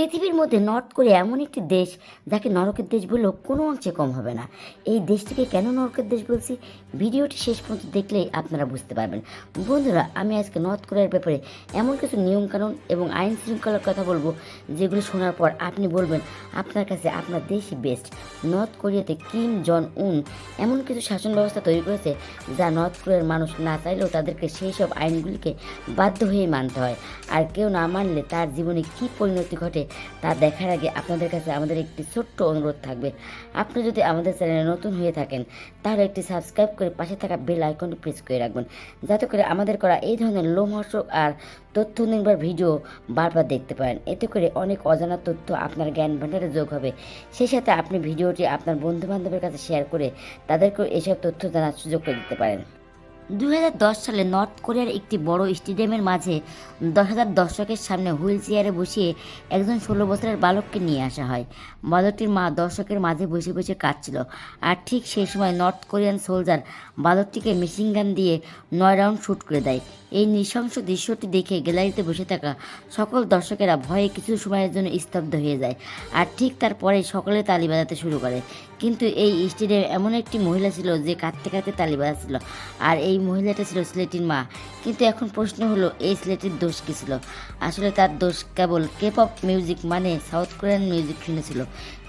পৃথিবীর মধ্যে north Korea এমন একটি দেশ যাকে নরকের দেশ বললেও কোনো অংশে কম হবে না। এই দেশটিকে কেন নরকের দেশ বলছি, ভিডিওটি শেষ পর্যন্ত দেখলেই আপনারা বুঝতে পারবেন। বন্ধুরা, আমি আজকে নর্থ কোরিয়ার ব্যাপারে এমন কিছু নিয়মকানুন এবং আইন শৃঙ্খলার কথা বলবো যেগুলো শোনার পর আপনি বলবেন আপনার কাছে আপনার দেশই বেস্ট। নর্থ কোরিয়াতে কিম জন উন এমন কিছু শাসন ব্যবস্থা তৈরি করেছে যা নর্থ কোরিয়ার মানুষ না চাইলেও তাদেরকে সেই সব আইনগুলিকে বাধ্য হয়ে মানতে হয়। আর কেউ না মানলে তার জীবনে কী পরিণতি ঘটে তা দেখার আগে আপনাদের কাছে আমাদের একটি ছোট্ট অনুরোধ থাকবে। আপনি যদি আমাদের চ্যানেলে নতুন হয়ে থাকেন তাহলে একটি সাবস্ক্রাইব করে পাশে থাকা বেল আইকনটি প্রেস করে রাখবেন, যাতে করে আমাদের করা এই ধরনের লোমহর্ষক আর তথ্য নির্ভর ভিডিও বারবার দেখতে পারেন। এতে করে অনেক অজানা তথ্য আপনার জ্ঞান ভাণ্ডারে যোগ হবে। সেই সাথে আপনি ভিডিওটি আপনার বন্ধুবান্ধবের কাছে শেয়ার করে তাদেরকেও এসব তথ্য জানার সুযোগ করে দিতে পারেন। 2010 সালে নর্থ কোরিয়ার একটি বড় স্টেডিয়ামের মাঝে 10,000 দর্শকের সামনে হুইল চেয়ারে বসিয়ে একজন 16 বছরের বালককে নিয়ে আসা হয়। বালকটির মা দর্শকের মাঝে বসে বসে কাঁদছিল। আর ঠিক সেই সময় নর্থ কোরিয়ান সোলজার বালকটিকে মেশিন গান দিয়ে 9 রাউন্ড শ্যুট করে দেয়। এই নৃশংস দৃশ্যটি দেখে গ্যালারিতে বসে থাকা সকল দর্শকেরা ভয়ে কিছু সময়ের জন্য স্তব্ধ হয়ে যায়। আর ঠিক তারপরে সকলে তালি বাজাতে শুরু করে। কিন্তু এই স্টেডিয়ামে এমন একটি মহিলা ছিল যে কাঁদতে কাঁদতে তালি বাজাচ্ছিল, আর এই মহিলাটা ছিল স্লেটির মা। কিন্তু এখন প্রশ্ন হলো, এই স্লেটির দোষ কী ছিল? আসলে তার দোষ কেবল কেপপ মিউজিক মানে সাউথ কোরিয়ান মিউজিক শুনেছিল।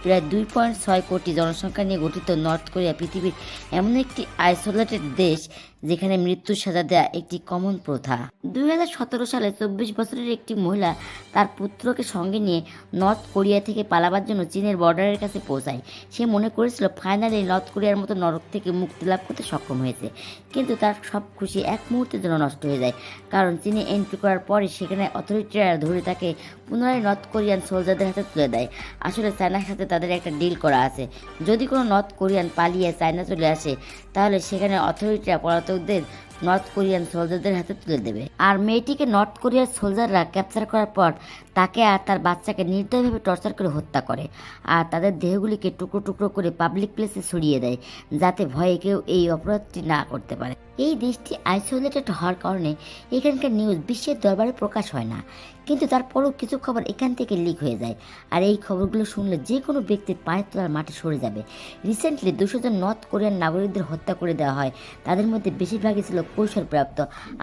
প্রায় 2.6 কোটি জনসংখ্যা নিয়ে গঠিত নর্থ কোরিয়া পৃথিবীর এমন একটি আইসোলেটেড দেশ যেখানে মৃত্যুর সাজা দেওয়া একটি কমন প্রথা। 2017 সালে 24 বছরের একটি মহিলা তার পুত্রকে সঙ্গে নিয়ে নর্থ কোরিয়া থেকে পালাবার জন্য চীনের বর্ডারের কাছে পৌঁছায়। সে মনে করেছিল ফাইনালি নর্থ কোরিয়ার মতো নরক থেকে মুক্তি লাভ করতে সক্ষম হয়েছে। কিন্তু তার সব খুশি এক মুহূর্তের জন্য নষ্ট হয়ে যায়, কারণ চীনে এন্ট্রি করার পরে সেখানে অথরিটিরা ধরে তাকে পুনরায় নর্থ কোরিয়ান সোলজারদের হাতে তুলে দেয়। আসলে চায়নার সাথে তাদের একটা ডিল করা আছে, যদি কোনো নর্থ কোরিয়ান পালিয়ে চায়না চলে আসে তাহলে সেখানে অথরিটিরা পলাতকদের নর্থ কোরিয়ান সোলজারদের হাতে তুলে দেবে। আর মেয়েটিকে নর্থ কোরিয়ার সোলজাররা ক্যাপচার করার পর তাকে আর তার বাচ্চাকে নির্দয়ভাবে টর্চার করে হত্যা করে, আর তাদের দেহগুলিকে টুকরো টুকরো করে পাবলিক প্লেসে ছড়িয়ে দেয়, যাতে ভয়ে কেউ এই অপরাধটি না করতে পারে। এই দেশটি আইসোলেটেড হওয়ার কারণে এখানকার নিউজ বিশ্বের দরবারে প্রকাশ হয় না, কিন্তু তারপরও কিছু খবর এখান থেকে লিক হয়ে যায়। আর এই খবরগুলো শুনলে যে কোনো ব্যক্তির পায়ের তলার মাটি সরে যাবে। রিসেন্টলি 200 জন নর্থ কোরিয়ান নাগরিকদের হত্যা করে দেওয়া হয়। তাদের মধ্যে বেশিরভাগই ছিল কৈশোরপ্রাপ্ত,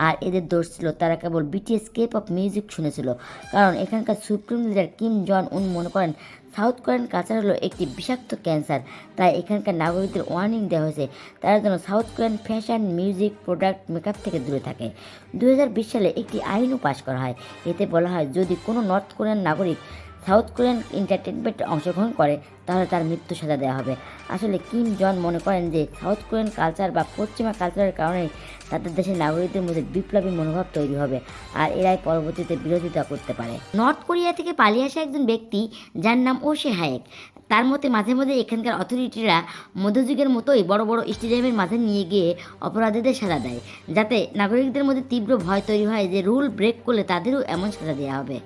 আর এদের দোষ ছিল তারা কেবল বিটিএস কেপপ মিউজিক শুনেছিল। কারণ এখানকার সুপ্রিম লিডার কিম জন উন মনে করেন সাউথ কোরিয়ান কালচার হলো একটি বিষাক্ত ক্যান্সার, তাই এখানকার নাগরিকদের ওয়ার্নিং দেওয়া হয়েছে তারা যেন south Korean fashion, music, product, makeup থেকে দূরে থাকে। 2020 সালে একটি আইনও পাশ করা হয়। এতে বলা হয় যদি কোনো নর্থ কোরিয়ান নাগরিক সাউথ কোরিয়ান এন্টারটেনমেন্টে অংশগ্রহণ করে তাহলে তার মৃত্যু সাজা দেওয়া হবে। আসলে কিম জন মনে করেন যে সাউথ কোরিয়ান কালচার বা পশ্চিমা কালচারের কারণে তাদের দেশের নাগরিকদের মধ্যে বিপ্লবী মনোভাব তৈরি হবে, আর এরাই পরবর্তীতে বিরোধিতা করতে পারে। নর্থ কোরিয়া থেকে পালিয়ে আসা একজন ব্যক্তি যার নাম ওশে হায়েক, তার মতে মাঝে মাঝে এখানকার অথরিটিরা মধ্যযুগের মতোই বড় বড় স্টেডিয়ামের মাঝে নিয়ে গিয়ে অপরাধীদের সাজা দেয়, যাতে নাগরিকদের মধ্যে তীব্র ভয় তৈরি হয় যে রুল ব্রেক করলে তাদেরও এমন সাজা দেওয়া হবে।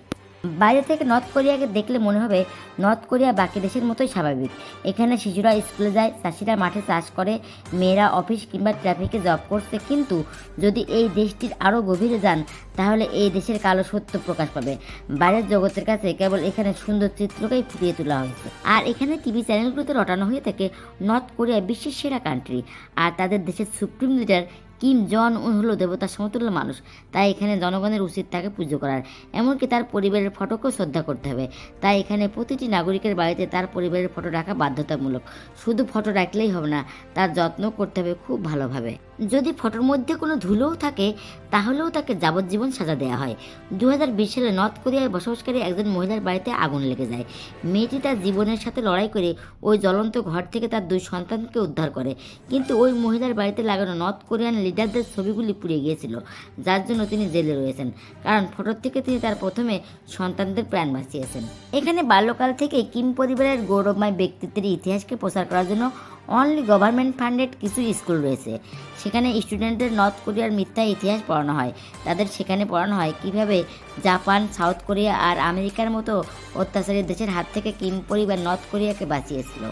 বাইরে থেকে নর্থ কোরিয়াকে দেখলে মনে হবে নর্থ কোরিয়া বাকি দেশের মতোই স্বাভাবিক। এখানে শিশুরা স্কুলে যায়, চাষিরা মাঠে চাষ করে, মেয়েরা অফিস কিংবা ট্রাফিকে জব করছে। কিন্তু যদি এই দেশটির আরও গভীরে যান তাহলে এই দেশের কালো সত্য প্রকাশ পাবে। বাইরের জগতের কাছে কেবল এখানে সুন্দর চিত্রকেই ফুটিয়ে তোলা হয়েছে। আর এখানে টিভি চ্যানেলগুলোতে রটানো হয়ে থাকে নর্থ কোরিয়া বিশ্বের সেরা কান্ট্রি, আর তাদের দেশের সুপ্রিম লিডার কিম জন উন হলো দেবতার সমতুল্য মানুষ। তাই এখানে জনগণের উচিত তাকে পুজো করার, এমনকি তার পরিবারের ফটোকেও শ্রদ্ধা করতে হবে। তাই এখানে প্রতিটি নাগরিকের বাড়িতে তার পরিবারের ফটো রাখা বাধ্যতামূলক। শুধু ফটো রাখলেই হবে না, তার যত্ন করতে হবে খুব ভালোভাবে। যদি ফটোর মধ্যে কোনো ধুলোও থাকে তাহলেও তাকে যাবজ্জীবন সাজা দেওয়া হয়। 2020 সালে নর্থ কোরিয়ায় বসবাসকারী একজন মহিলার বাড়িতে আগুন লেগে যায়। মেয়েটি তার জীবনের সাথে লড়াই করে ওই জ্বলন্ত ঘর থেকে তার 2 সন্তানকে উদ্ধার করে, কিন্তু ওই মহিলার বাড়িতে লাগানো নর্থ কোরিয়ান লিডারদের ছবিগুলি পুড়ে গিয়েছিল, যার জন্য তিনি জেলে রয়েছেন। কারণ ফটোর থেকে তিনি তার প্রথমে সন্তানদের প্রাণ বাঁচিয়েছেন। এখানে বাল্যকাল থেকে কিম পরিবারের গৌরবময় ব্যক্তিত্বের ইতিহাসকে প্রচার করার জন্য অনলি গভর্নমেন্ট ফান্ডেড কিছু স্কুল রয়েছে। সেখানে স্টুডেন্টদের নর্থ কোরিয়ার মিথ্যা ইতিহাস পড়ানো হয়। তাদের সেখানে পড়ানো হয় কীভাবে জাপান, সাউথ কোরিয়া আর আমেরিকার মতো অত্যাচারী দেশের হাত থেকে কিম পরিবার নর্থ কোরিয়াকে বাঁচিয়েছিল।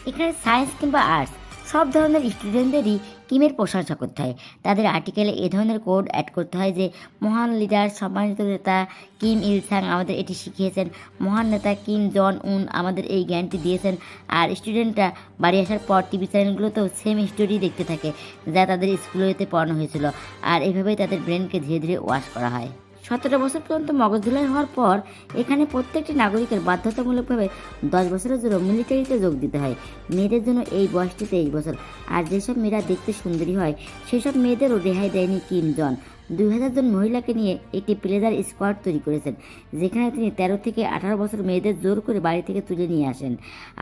এখানে সায়েন্স কিংবা আর্টস সব ধরনের স্টুডেন্টদেরই কিমের প্রশংসা করতে হয়। তাদের আর্টিকেলে এ ধরনের কোড অ্যাড করতে হয় যে মহান লিডার, সম্মানিত নেতা কিম ইল সাং আমাদের এটি শিখিয়েছেন, মহান নেতা কিম জন উন আমাদের এই জ্ঞানটি দিয়েছেন। আর স্টুডেন্টরা বাড়ি আসার পর টিভি চ্যানেলগুলোতেও সেম স্টোরি দেখতে থাকে যা তাদের স্কুলেতে পড়ানো হয়েছিল। আর এভাবেই তাদের ব্রেনকে ধীরে ধীরে ওয়াশ করা হয়। 17 বছর পর্যন্ত মগজ ধুলাই হওয়ার পর এখানে প্রত্যেকটি নাগরিকের বাধ্যতামূলকভাবে 10 বছরের জন্য মিলিটারিতে যোগ দিতে হয়। মেয়েদের জন্য এই বয়সটি 23 বছর। আর যেসব মেয়েরা দেখতে সুন্দরী হয় সেসব মেয়েদেরও রেহাই দেয়নি কিম জন। 2000 জন মহিলাকে নিয়ে একটি প্লেজার স্কোয়াড তৈরি করেছেন, যেখানে তিনি 13 থেকে 18 বছর মেয়েদের জোর করে বাড়ি থেকে তুলে নিয়ে আসেন।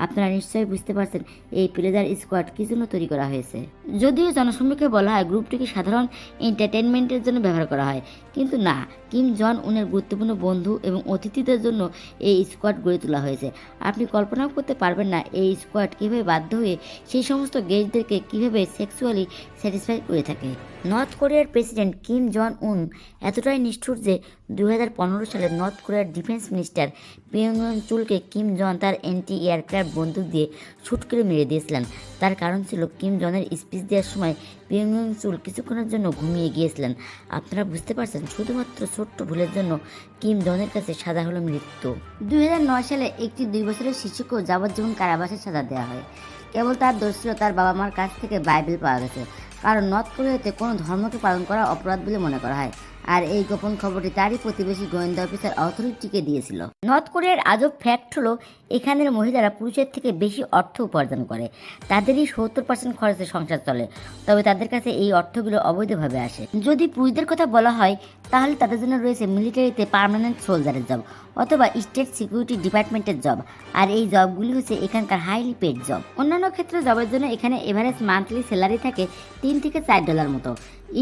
আপনারা নিশ্চয়ই বুঝতে পারছেন এই প্লেজার স্কোয়াড কী জন্য তৈরি করা হয়েছে। যদিও জনসম্মুখে বলা হয় গ্রুপটিকে সাধারণ এন্টারটেনমেন্টের জন্য ব্যবহার করা হয়, কিন্তু না, কিম জন উনের গুরুত্বপূর্ণ বন্ধু এবং অতিথিদের জন্য এই স্কোয়াড গড়ে তোলা হয়েছে। আপনি কল্পনাও করতে পারবেন না এই স্কোয়াড কীভাবে বাধ্য হয়ে সেই সমস্ত গেস্টদেরকে কীভাবে সেক্সুয়ালি স্যাটিসফাই করে থাকে। নর্থ কোরিয়ার প্রেসিডেন্ট কিম জন উন এতটাই নিষ্ঠুর যে 2015 সালে নর্থ কোরিয়ার ডিফেন্স মিনিস্টার পিয়ংইয়ং চুলকে কিম জন তার অ্যান্টি এয়ারক্রাফট বন্দুক দিয়ে শুট করে মেরে দিয়েছিলেন। তার কারণ ছিল কিম জনের স্পিচ দেওয়ার সময় পিয়ংইয়ং চুল কিছুক্ষণের জন্য ঘুমিয়ে গিয়েছিলেন। আপনারা বুঝতে পারছেন, শুধুমাত্র ছোট্ট ভুলের জন্য কিম জনের কাছে সাজা হলো মৃত্যু। 2009 সালে একটি 2 বছরের শিশুকেও যাবজ্জীবন কারাবাসের সাজা দেওয়া হয়। কেবল তার দোষ ছিল তার বাবা মার কাছ থেকে বাইবেল পাওয়া গেছে, কারণ নর্থ কোরিয়াতে কোনো ধর্মকে পালন করা অপরাধ বলে মনে করা হয়। আর এই গোপন খবরটি তারই প্রতিবেশী গোয়েন্দা অফিসার অথরিটিকে দিয়েছিল। নর্থ কোরিয়ার আজব ফ্যাক্ট হলো এখানের মহিলারা পুরুষের থেকে বেশি অর্থ উপার্জন করে। তাদেরই 70% খরচে সংসার চলে, তবে তাদের কাছে এই অর্থগুলো অবৈধভাবে আসে। যদি পুরুষদের কথা বলা হয় তাহলে তাদের জন্য রয়েছে মিলিটারিতে পার্মানেন্ট সোলজারের জব অথবা স্টেট সিকিউরিটি ডিপার্টমেন্টের জব। আর এই জবগুলি হচ্ছে এখানকার হাইলি পেড জব। অন্যান্য ক্ষেত্রে জবের জন্য এখানে এভারেজ মান্থলি স্যালারি থাকে $3 থেকে $4 মতো,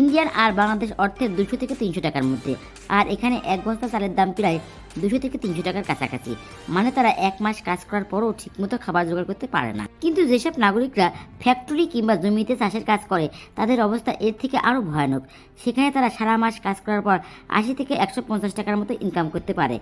ইন্ডিয়ান আর বাংলাদেশ অর্থে 200 থেকে 300 টাকার মধ্যে। আর এখানে এক বস্তা চালের দাম প্রায় 200 থেকে 300 টাকার কাছাকাছি। মানে তারা 1 মাস কাজ করার পরও ঠিকমতো খাবার জোগাড় করতে পারে না। কিন্তু যেসব নাগরিকরা ফ্যাক্টরি কিংবা জমিতে চাষের কাজ করে তাদের অবস্থা এর থেকে আরও ভয়ানক। সেখানে তারা সারা মাস কাজ করার পর 80 থেকে 150 টাকার মতো ইনকাম করতে পারে।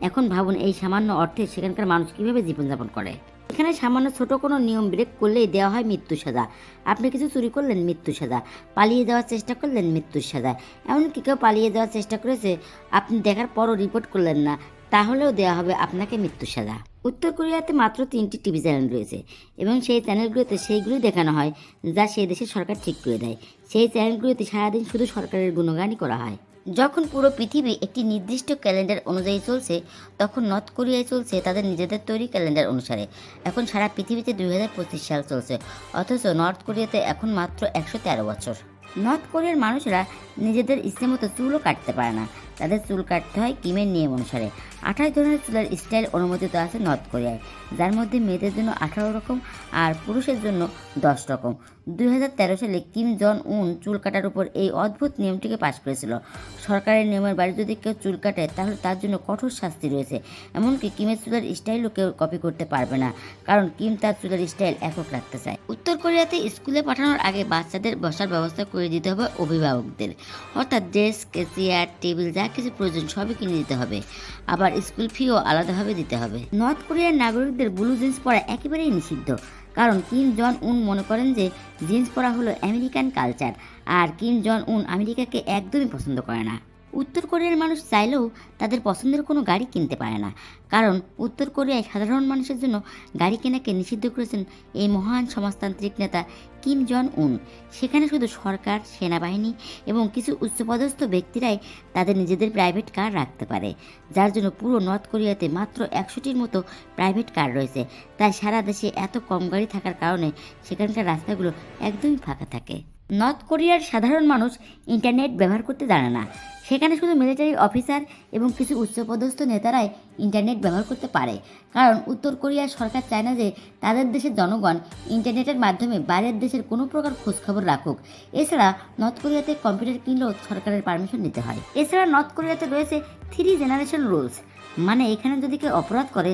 এখন ভাবুন এই সামান্য অর্থে সেখানকার মানুষ কীভাবে জীবনযাপন করে। এখানে সামান্য ছোট কোনো নিয়ম ব্রেক করলেই দেওয়া হয় মৃত্যু সাজা। আপনি কিছু চুরি করলেন, মৃত্যু সাজা। পালিয়ে যাওয়ার চেষ্টা করলেন, মৃত্যুর সাজা। এমনকি কেউ পালিয়ে যাওয়ার চেষ্টা করেছে, আপনি দেখার পরও রিপোর্ট করলেন না, তাহলেও দেওয়া হবে আপনাকে মৃত্যু সাজা। উত্তর কোরিয়াতে মাত্র 3টি টিভি চ্যানেল রয়েছে এবং সেই চ্যানেলগুলোতে সেইগুলি দেখানো হয় যা সেই দেশের সরকার ঠিক করে দেয়। সেই চ্যানেলগুলোতে সারাদিন শুধু সরকারের গুণগানই করা হয়। যখন পুরো পৃথিবী একটি নির্দিষ্ট ক্যালেন্ডার অনুযায়ী চলছে, তখন নর্থ কোরিয়ায় চলছে তাদের নিজেদের তৈরি ক্যালেন্ডার অনুসারে। এখন সারা পৃথিবীতে 2025 সাল চলছে, অথচ নর্থ কোরিয়াতে এখন মাত্র 113 বছর। নর্থ কোরিয়ার মানুষরা নিজেদের ইচ্ছে মতো চুলও কাটতে পারে না। তাদের চুল কাটতে হয় কিমের নিয়ম অনুসারে। 28 ধরনের চুলের স্টাইল অনুমোদিত আছে নর্থ কোরিয়ায়, যার মধ্যে মেয়েদের জন্য 18 রকম আর পুরুষের জন্য 10 রকম। 2013 সালে কিম জন উন চুল কাটার উপর এই অদ্ভুত নিয়মটিকে পাশ করেছিল। সরকারের নিয়মের বাইরে যদি কেউ চুল কাটে তাহলে তার জন্য কঠোর শাস্তি রয়েছে। এমনকি কিমের চুলের স্টাইলও কেউ কপি করতে পারবে না, কারণ কিম তার চুলের স্টাইল একক রাখতে চায়। উত্তর কোরিয়াতে স্কুলে পাঠানোর আগে বাচ্চাদের বসার ব্যবস্থা করে দিতে হবে অভিভাবকদের, অর্থাৎ ডেস্ক, চেয়ার, টেবিল যা কিছু প্রয়োজন সবই কিনে দিতে হবে। আবার স্কুল ফিও আলাদাভাবে দিতে হবে। নর্থ কোরিয়ার নাগরিকদের ব্লু জিন্স পরা একেবারেই নিষিদ্ধ, কারণ কিম জন উন মনে করেন যে জিন্স পরা হলো আমেরিকান কালচার, আর কিম জন উন আমেরিকাকে একদমই পছন্দ করে না। উত্তর কোরিয়ার মানুষ চাইলেও তাদের পছন্দের কোনো গাড়ি কিনতে পারে না, কারণ উত্তর কোরিয়ায় সাধারণ মানুষের জন্য গাড়ি কেনাকে নিষিদ্ধ করেছেন এই মহান সমাজতান্ত্রিক নেতা কিম জন উন। সেখানে শুধু সরকার, সেনাবাহিনী এবং কিছু উচ্চপদস্থ ব্যক্তিরাই তাদের নিজেদের প্রাইভেট কার রাখতে পারে, যার জন্য পুরো নর্থ কোরিয়াতে মাত্র 100টির মতো প্রাইভেট কার রয়েছে। তাই সারা দেশে এত কম গাড়ি থাকার কারণে সেখানকার রাস্তাগুলো একদমই ফাঁকা থাকে। নর্থ কোরিয়ার সাধারণ মানুষ ইন্টারনেট ব্যবহার করতে জানে না। সেখানে শুধু মিলিটারি অফিসার এবং কিছু উচ্চপদস্থ নেতারাই ইন্টারনেট ব্যবহার করতে পারে, কারণ উত্তর কোরিয়ার সরকার চায় না যে তাদের দেশের জনগণ ইন্টারনেটের মাধ্যমে বাইরের দেশের কোনো প্রকার খোঁজখবর রাখুক। এছাড়া নর্থ কোরিয়াতে কম্পিউটার কিনলেও সরকারের পারমিশন নিতে হয়। এছাড়া নর্থ কোরিয়াতে রয়েছে 3 জেনারেশন রুলস, মানে এখানে যদি কেউ অপরাধ করে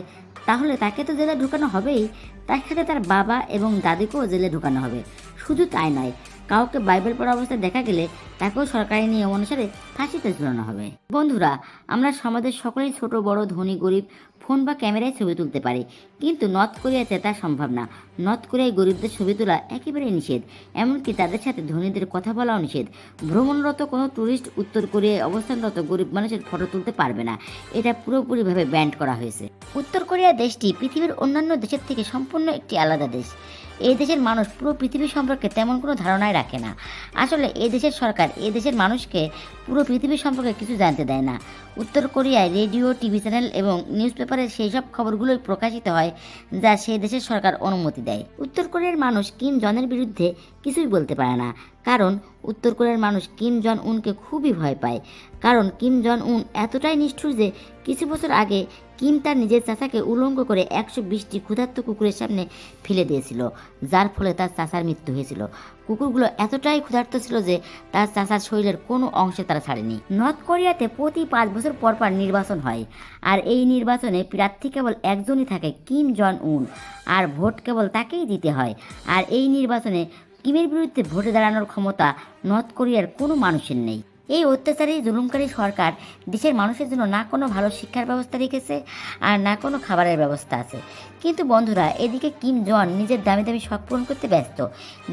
তাহলে তাকে তো জেলে ঢুকানো হবেই, তার সাথে তার বাবা এবং দাদিকেও জেলে ঢুকানো হবে। শুধু তাই নয়, কাউকে বাইবেল পড়া অবস্থায় দেখা গেলে তাকেও সরকারি নিয়ম অনুসারে ফাঁসিতে ঝুলানো হবে। বন্ধুরা, আমরা সমাজের সকলেই ছোট বড় ধনী গরিব ফোন বা ক্যামেরায় ছবি তুলতে পারি, কিন্তু নর্থ কোরিয়াতে তা সম্ভব না। নর্থ কোরিয়ায় গরিবদের ছবি তোলা একেবারেই নিষেধ, এমনকি তাদের সাথে ধনীদের কথা বলাও নিষেধ। ভ্রমণরত কোনো ট্যুরিস্ট উত্তর কোরিয়ায় অবস্থানরত গরিব মানুষের ফটো তুলতে পারবে না, এটা পুরোপুরিভাবে ব্যান্ড করা হয়েছে। উত্তর কোরিয়া দেশটি পৃথিবীর অন্যান্য দেশের থেকে সম্পূর্ণ একটি আলাদা দেশ। এই দেশের মানুষ পুরো পৃথিবী সম্পর্কে তেমন কোনো ধারণাই রাখে না। আসলে এই দেশের সরকার এই দেশের মানুষকে পুরো পৃথিবী সম্পর্কে কিছু জানতে দেয় না। উত্তর কোরিয়ায় রেডিও, টিভি চ্যানেল এবং নিউজ পেপারে সেই সব খবরগুলোই প্রকাশিত হয় যা সেই দেশের সরকার অনুমতি দেয়। উত্তর কোরিয়ার মানুষ কিম জনের বিরুদ্ধে কিছুই বলতে পারে না, কারণ উত্তর কোরিয়ার মানুষ কিম জন উনকে খুবই ভয় পায়। কারণ কিম জন উন এতটাই নিষ্ঠুর যে কিছু বছর আগে কিম তার নিজের চাচাকে উলঙ্গ করে 120টি ক্ষুধার্ত কুকুরের সামনে ফেলে দিয়েছিল, যার ফলে তার চাচার মৃত্যু হয়েছিল। কুকুরগুলো এতটাই ক্ষুধার্ত ছিল যে তার চাচার শরীরের কোনো অংশে তারা ছাড়েনি। নর্থ কোরিয়াতে প্রতি 5 বছর পর পর নির্বাচন হয়, আর এই নির্বাচনে প্রার্থী কেবল একজনই থাকে, কিম জন উন, আর ভোট কেবল তাকেই দিতে হয়। আর এই নির্বাচনে কিমের বিরুদ্ধে ভোটে দাঁড়ানোর ক্ষমতা নর্থ কোরিয়ার কোনো মানুষের নেই। এই অত্যাচারী জুলুমকারী সরকার দেশের মানুষের জন্য না কোনো ভালো শিক্ষার ব্যবস্থা রেখেছে আর না কোনো খাবারের ব্যবস্থা আছে। কিন্তু বন্ধুরা, এদিকে কিম জন নিজের দামি দামি শখ পূরণ করতে ব্যস্ত।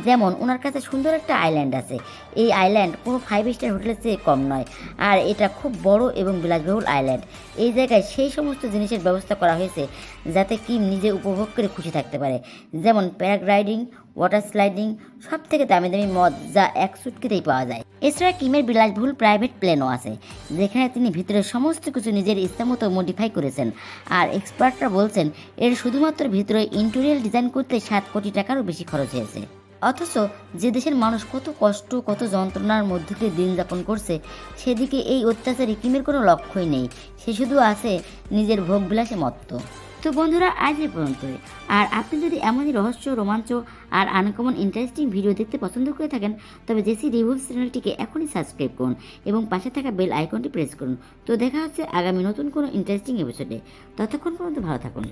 যেমন ওনার কাছে সুন্দর একটা আইল্যান্ড আছে, এই আইল্যান্ড কোনো 5 স্টার হোটেলের চেয়ে কম নয়, আর এটা খুব বড় এবং বিলাসবহুল আইল্যান্ড। এই জায়গায় সেই সমস্ত জিনিসের ব্যবস্থা করা হয়েছে যাতে কিম নিজে উপভোগ করে খুশি থাকতে পারে, যেমন প্যারাগ্লাইডিং, ওয়াটার স্লাইডিং, সব থেকে দামি দামি মদ যা এক চুটকিতেই পাওয়া যায়। এছাড়া কিমের বিলাসবহুল প্রাইভেট প্লেনও আছে, যেখানে তিনি ভিতরে সমস্ত কিছু নিজের ইচ্ছামতো মডিফাই করেছেন। আর এক্সপার্টরা বলছেন এর শুধুমাত্র ভিতরে ইন্টেরিয়র ডিজাইন করতে 7 কোটি টাকারও বেশি খরচ হয়েছে। অথচ যে দেশের মানুষ কত কষ্ট কত যন্ত্রণার মধ্য দিয়ে দিন যাপন করছে, সেদিকে এই অত্যাচারী কিমের কোনো লক্ষ্যই নেই, সে শুধু আছে নিজের ভোগবিলাসে মত্ত। তো বন্ধুরা, আজ এই পর্যন্তই। আর আপনি যদি এমনই রহস্য, রোমাঞ্চ আর আনকমন ইন্টারেস্টিং ভিডিও দেখতে পছন্দ করে থাকেন, তবে জেসি রিভিউস চ্যানেলটিকে এখনই সাবস্ক্রাইব করুন এবং পাশে থাকা বেল আইকনটি প্রেস করুন। তো দেখা হচ্ছে আগামী নতুন কোনো ইন্টারেস্টিং এপিসোডে। ততক্ষণ পর্যন্ত ভালো থাকুন।